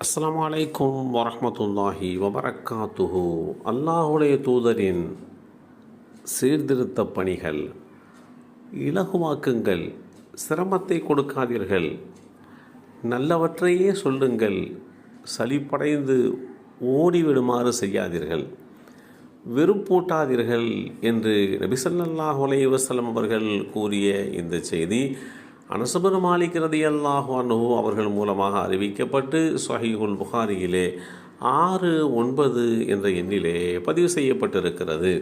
அஸ்ஸலாமு அலைக்கும் வரஹ்மத்துல்லாஹி வபரக்காத்துஹு. அல்லாஹுடைய தூதரின் சீர்திருத்த பணிகள். இலகுவாக்குங்கள், சிரமத்தை கொடுக்காதீர்கள், நல்லவற்றையே சொல்லுங்கள், சலிப்படைந்து ஓடிவிடுமாறு செய்யாதீர்கள், வெறுப்பூட்டாதீர்கள் என்று நபி ஸல்லல்லாஹு அலைஹி வஸல்லம் அவர்கள் கூறிய இந்த செய்தி அனஸ் இப்னு மாலிக் ரலியல்லாஹு அன்ஹு அவர்கள் மூலமாக அறிவிக்கப்பட்டு ஸஹீஹுல் புகாரியிலே 69 என்ற எண்ணிலே பதிவு செய்யப்பட்டிருக்கிறது.